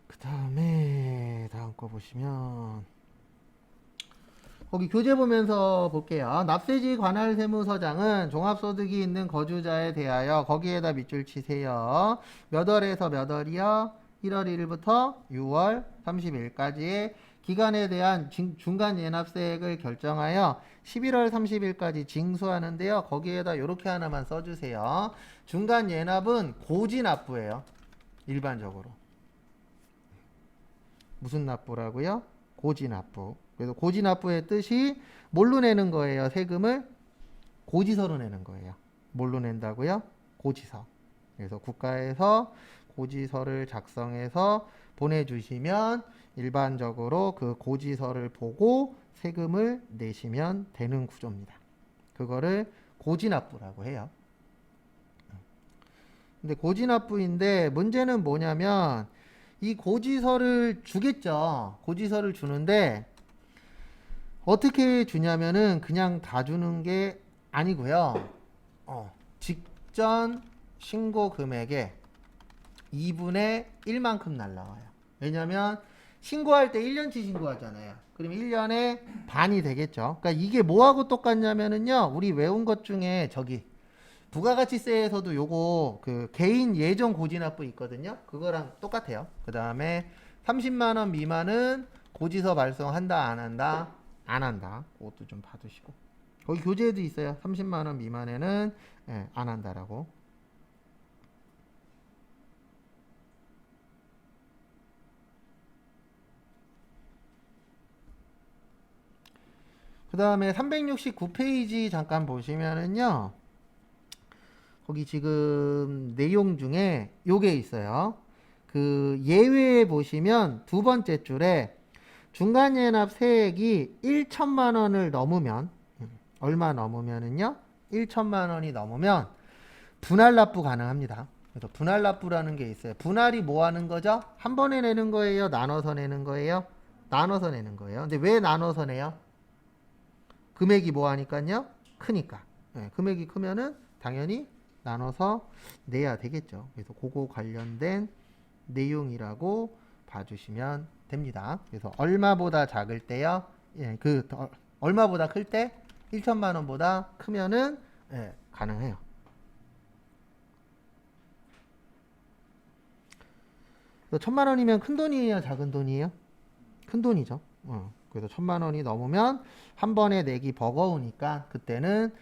그 다음에 다음 거 보시면 거기 교재 보면서 볼게요. 납세지 관할 세무서장은 종합소득이 있는 거주자에 대하여 거기에다 밑줄 치세요. 몇 월에서 몇 월이요? 1월 1일부터 6월 30일까지의 기간에 대한 중간 예납세액을 결정하여 11월 30일까지 징수하는데요. 거기에다 이렇게 하나만 써주세요. 중간 예납은 고지납부예요. 일반적으로. 무슨 납부라고요? 고지납부. 그래서 고지납부의 뜻이 뭘로 내는 거예요? 세금을 고지서로 내는 거예요. 뭘로 낸다고요? 고지서. 그래서 국가에서 고지서를 작성해서 보내주시면 일반적으로 그 고지서를 보고 세금을 내시면 되는 구조입니다. 그거를 고지납부라고 해요. 근데 고지납부인데 문제는 뭐냐면 이 고지서를 주겠죠. 고지서를 주는데 어떻게 주냐면은 그냥 다 주는 게 아니고요. 직전 신고 금액의 2분의 1만큼 날라와요. 왜냐면 신고할 때 1년치 신고하잖아요. 그럼 1년에 반이 되겠죠. 그러니까 이게 뭐하고 똑같냐면은요. 우리 외운 것 중에 저기 부가가치세에서도 요거 그 개인 예정 고지납부 있거든요. 그거랑 똑같아요. 그 다음에 30만 원 미만은 고지서 발송한다 안 한다? 안 한다. 그것도 좀 봐두시고. 거기 교재에도 있어요. 30만 원 미만에는 안 한다라고. 그 다음에 369페이지 잠깐 보시면은요. 거기 지금 내용 중에 요게 있어요. 그 예외에 보시면 두 번째 줄에 중간예납 세액이 1천만 원을 넘으면 얼마 넘으면은요 1천만 원이 넘으면 분할 납부 가능합니다. 그래서 분할 납부라는 게 있어요. 분할이 뭐 하는 거죠? 한 번에 내는 거예요? 나눠서 내는 거예요? 나눠서 내는 거예요. 근데 왜 나눠서 내요? 금액이 뭐 하니까요? 크니까. 네, 금액이 크면은 당연히 나눠서 내야 되겠죠. 그래서 그거 관련된 내용이라고 봐주시면 됩니다. 그래서 얼마보다 작을 때요? 예, 얼마보다 클 때? 1천만 원보다 크면은 예, 가능해요. 천만 원이면 큰 돈이에요, 작은 돈이에요? 큰 돈이죠. 그래서 천만 원이 넘으면 한 번에 내기 버거우니까 그때는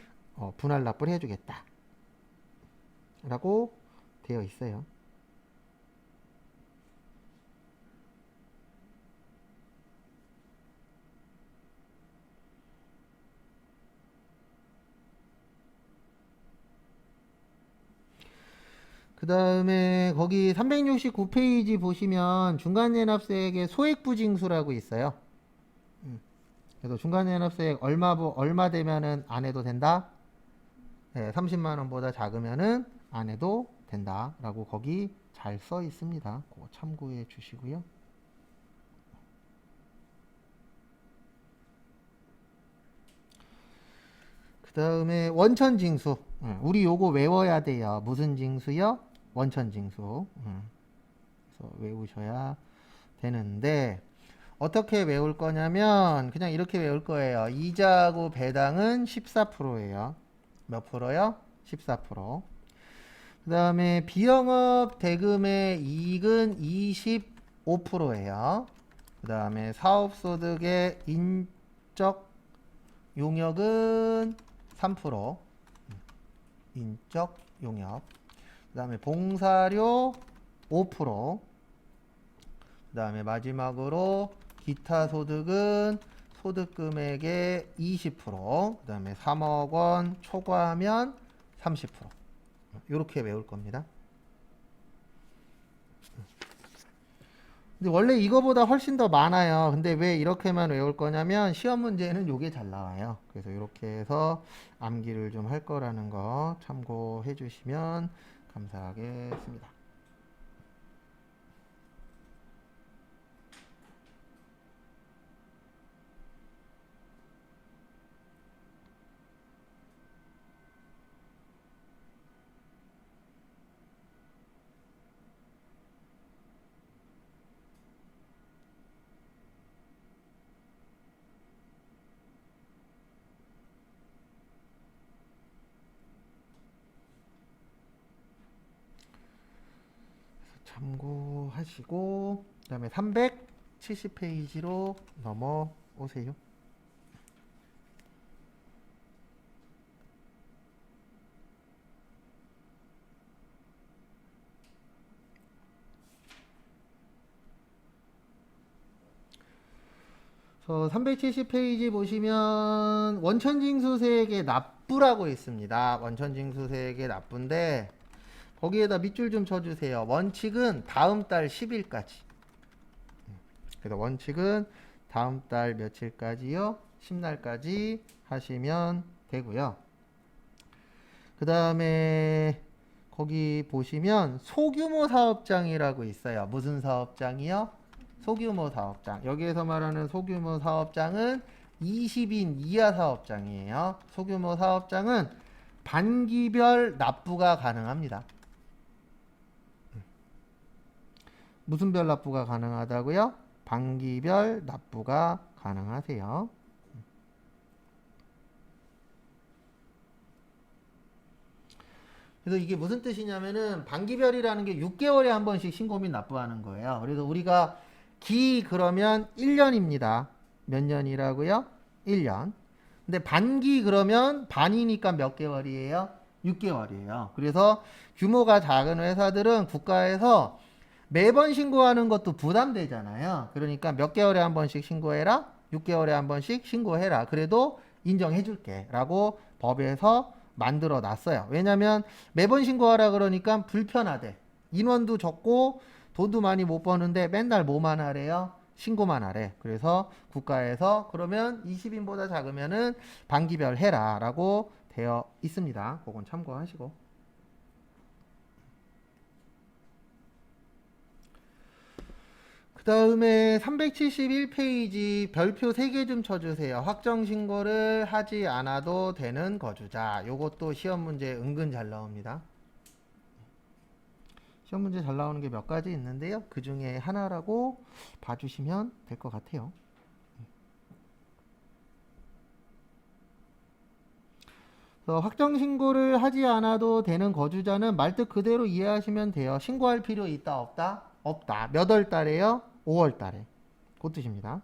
분할 납부를 해주겠다. 라고 되어 있어요. 그 다음에 거기 369페이지 보시면 중간연합세액의 소액부징수라고 있어요. 그래서 중간연합세액 얼마 되면은 안 해도 된다? 네, 30만 원보다 작으면은 안 해도 된다. 라고 거기 잘 써 있습니다. 그거 참고해 주시고요. 그 다음에 원천징수. 우리 요거 외워야 돼요. 무슨 징수요? 원천징수. 그래서 외우셔야 되는데 어떻게 외울 거냐면 그냥 이렇게 외울 거예요. 이자하고 배당은 14%예요. 몇 프로요? 14%. 그 다음에 비영업 대금의 이익은 25%예요. 그 다음에 사업소득의 인적 용역은 3%. 인적 용역. 그 다음에 봉사료 5%. 그 다음에 마지막으로 기타 소득은 소득금액의 20%. 그 다음에 3억 원 초과하면 30%. 이렇게 외울 겁니다. 근데 원래 이거보다 훨씬 더 많아요. 근데 왜 이렇게만 외울 거냐면 시험 문제는 요게 잘 나와요. 그래서 이렇게 해서 암기를 좀 할 거라는 거 참고해 주시면 감사하겠습니다. 참고하시고 그 다음에 370페이지로 넘어오세요. 저 370페이지 보시면 원천징수세액의 납부라고 있습니다. 원천징수세액의 납부인데 거기에다 밑줄 좀 쳐주세요. 원칙은 다음 달 10일까지. 그래서 원칙은 다음 달 며칠까지요? 10날까지 하시면 되고요. 그 다음에 거기 보시면 소규모 사업장이라고 있어요. 무슨 사업장이요? 소규모 사업장. 여기에서 말하는 소규모 사업장은 20인 이하 사업장이에요. 소규모 사업장은 반기별 납부가 가능합니다. 무슨 별 납부가 가능하다고요? 반기별 납부가 가능하세요. 그래서 이게 무슨 뜻이냐면은 반기별이라는 게 6개월에 한 번씩 신고 및 납부하는 거예요. 그래서 우리가 기 그러면 1년입니다. 몇 년이라고요? 1년. 근데 반기 그러면 반이니까 몇 개월이에요? 6개월이에요. 그래서 규모가 작은 회사들은 국가에서 매번 신고하는 것도 부담되잖아요. 그러니까 몇 개월에 한 번씩 신고해라. 6개월에 한 번씩 신고해라. 그래도 인정해 줄게. 라고 법에서 만들어 놨어요. 왜냐면 매번 신고하라 그러니까 불편하대. 인원도 적고 돈도 많이 못 버는데 맨날 뭐만 하래요? 신고만 하래. 그래서 국가에서 그러면 20인보다 작으면은 반기별 해라 라고 되어 있습니다. 그건 참고하시고. 그 다음에 371페이지 별표 3개 좀 쳐주세요. 확정신고를 하지 않아도 되는 거주자. 요것도 시험 문제 은근 잘 나옵니다. 시험 문제 잘 나오는 게 몇 가지 있는데요. 그 중에 하나라고 봐주시면 될 것 같아요. 그래서 확정신고를 하지 않아도 되는 거주자는 말뜻 그대로 이해하시면 돼요. 신고할 필요 있다 없다? 없다. 몇 월 달에요? 5월 달에. 그 뜻입니다.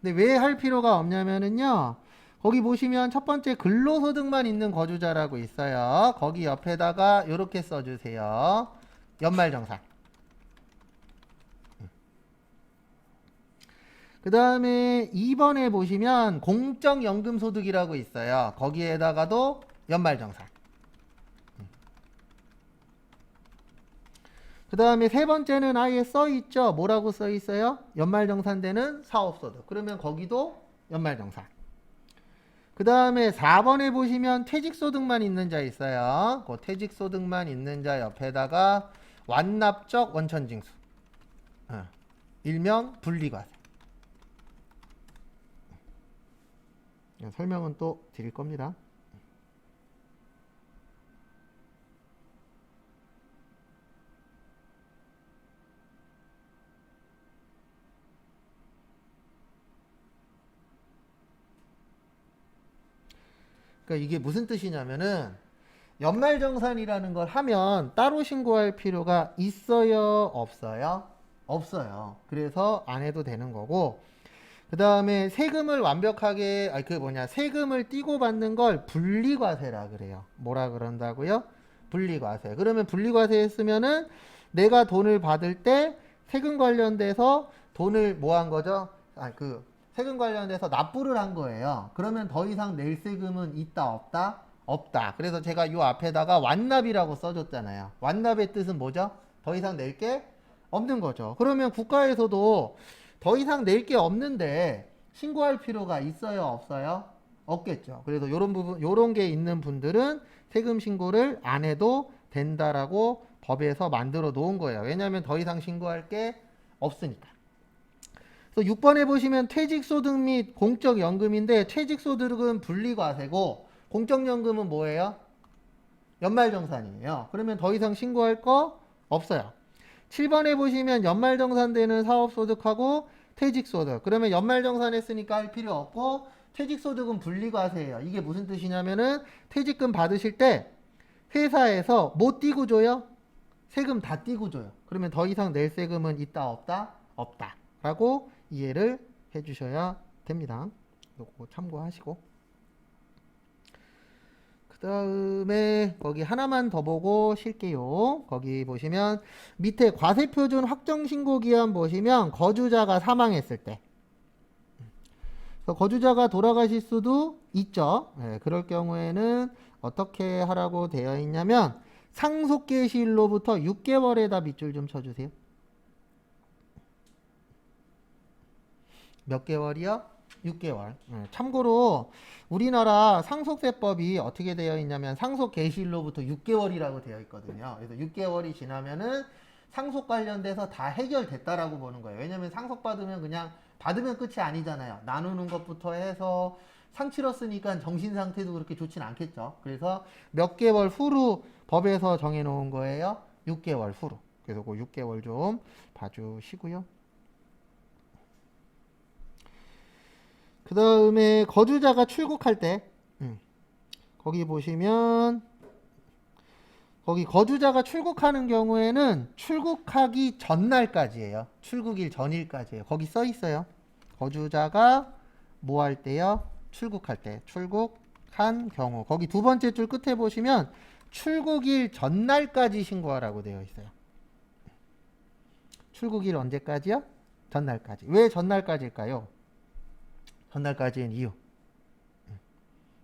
근데 왜 할 필요가 없냐면은요. 거기 보시면 첫 번째 근로소득만 있는 거주자라고 있어요. 거기 옆에다가 이렇게 써주세요. 연말정산. 그 다음에 2번에 보시면 공적연금소득이라고 있어요. 거기에다가도 연말정산. 그 다음에 세 번째는 아예 써있죠. 뭐라고 써있어요? 연말정산되는 사업소득. 그러면 거기도 연말정산. 그 다음에 4번에 보시면 퇴직소득만 있는 자 있어요. 그 퇴직소득만 있는 자 옆에다가 완납적 원천징수. 일명 분리과세. 설명은 또 드릴 겁니다. 그러니까 이게 무슨 뜻이냐면은 연말정산이라는 걸 하면 따로 신고할 필요가 있어요? 없어요? 없어요. 그래서 안 해도 되는 거고, 그 다음에 세금을 완벽하게, 세금을 떼고 받는 걸 분리과세라 그래요. 뭐라 그런다고요? 분리과세. 그러면 분리과세 했으면은 내가 돈을 받을 때 세금 관련돼서 돈을 뭐 한 거죠? 세금 관련돼서 납부를 한 거예요. 그러면 더 이상 낼 세금은 있다 없다? 없다. 그래서 제가 요 앞에다가 완납이라고 써줬잖아요. 완납의 뜻은 뭐죠? 더 이상 낼 게 없는 거죠. 그러면 국가에서도 더 이상 낼 게 없는데 신고할 필요가 있어요 없어요? 없겠죠. 그래서 요런 부분, 요런 게 있는 분들은 세금 신고를 안 해도 된다라고 법에서 만들어 놓은 거예요. 왜냐하면 더 이상 신고할 게 없으니까. 6번에 보시면 퇴직소득 및 공적연금인데 퇴직소득은 분리과세고 공적연금은 뭐예요? 연말정산이에요. 그러면 더 이상 신고할 거 없어요. 7번에 보시면 연말정산되는 사업소득하고 퇴직소득. 그러면 연말정산했으니까 할 필요 없고 퇴직소득은 분리과세예요. 이게 무슨 뜻이냐면은 퇴직금 받으실 때 회사에서 뭐 띄고 줘요? 세금 다 띄고 줘요. 그러면 더 이상 낼 세금은 있다 없다? 없다. 라고 이해를 해주셔야 됩니다. 이거 참고하시고. 그 다음에 거기 하나만 더 보고 쉴게요. 거기 보시면 밑에 과세표준 확정신고기한 보시면 거주자가 사망했을 때 거주자가 돌아가실 수도 있죠. 네, 그럴 경우에는 어떻게 하라고 되어 있냐면 상속계시일로부터 6개월에다 밑줄 좀 쳐주세요. 몇 개월이요? 6개월. 참고로 우리나라 상속세법이 어떻게 되어 있냐면 상속 개시일로부터 6개월이라고 되어 있거든요. 그래서 6개월이 지나면은 상속 관련돼서 다 해결됐다라고 보는 거예요. 왜냐면 상속받으면 그냥 받으면 끝이 아니잖아요. 나누는 것부터 해서 상 치렀으니까 정신 상태도 그렇게 좋진 않겠죠. 그래서 몇 개월 후로 법에서 정해 놓은 거예요. 6개월 후로. 그래서 그 6개월 좀 봐주시고요. 그 다음에 거주자가 출국할 때 거기 보시면 거기 거주자가 출국하는 경우에는 출국하기 전날까지예요. 출국일 전일까지예요. 거기 써 있어요. 거주자가 뭐 할 때요? 출국할 때. 출국한 경우. 거기 두 번째 줄 끝에 보시면 출국일 전날까지 신고하라고 되어 있어요. 출국일 언제까지요? 전날까지. 왜 전날까지일까요? 전날까지인 이유.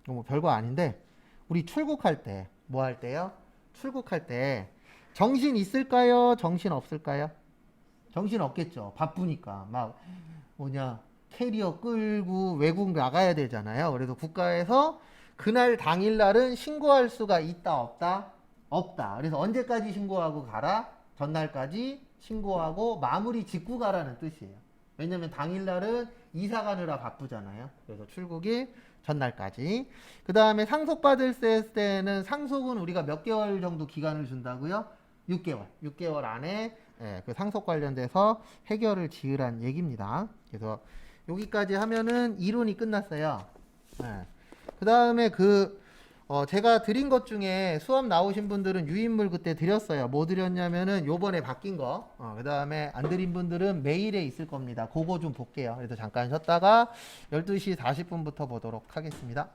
뭐 별거 아닌데 우리 출국할 때 뭐 할 때요? 출국할 때 정신 있을까요? 정신 없을까요? 정신 없겠죠. 바쁘니까 막 뭐냐 캐리어 끌고 외국 나가야 되잖아요. 그래서 국가에서 그날 당일날은 신고할 수가 있다 없다? 없다. 그래서 언제까지 신고하고 가라? 전날까지 신고하고 마무리 짓고 가라는 뜻이에요. 왜냐면 당일날은 이사 가느라 바쁘잖아요. 그래서 출국이 전날까지. 그 다음에 상속받을 때는 상속은 우리가 몇 개월 정도 기간을 준다고요? 6개월. 6개월 안에 그 상속 관련돼서 해결을 지으란 얘기입니다. 그래서 여기까지 하면은 이론이 끝났어요. 그 다음에 제가 드린 것 중에 수업 나오신 분들은 유인물 그때 드렸어요. 뭐 드렸냐면은 요번에 바뀐 거. 그 다음에 안 드린 분들은 메일에 있을 겁니다. 그거 좀 볼게요. 그래서 잠깐 쉬었다가 12시 40분부터 보도록 하겠습니다.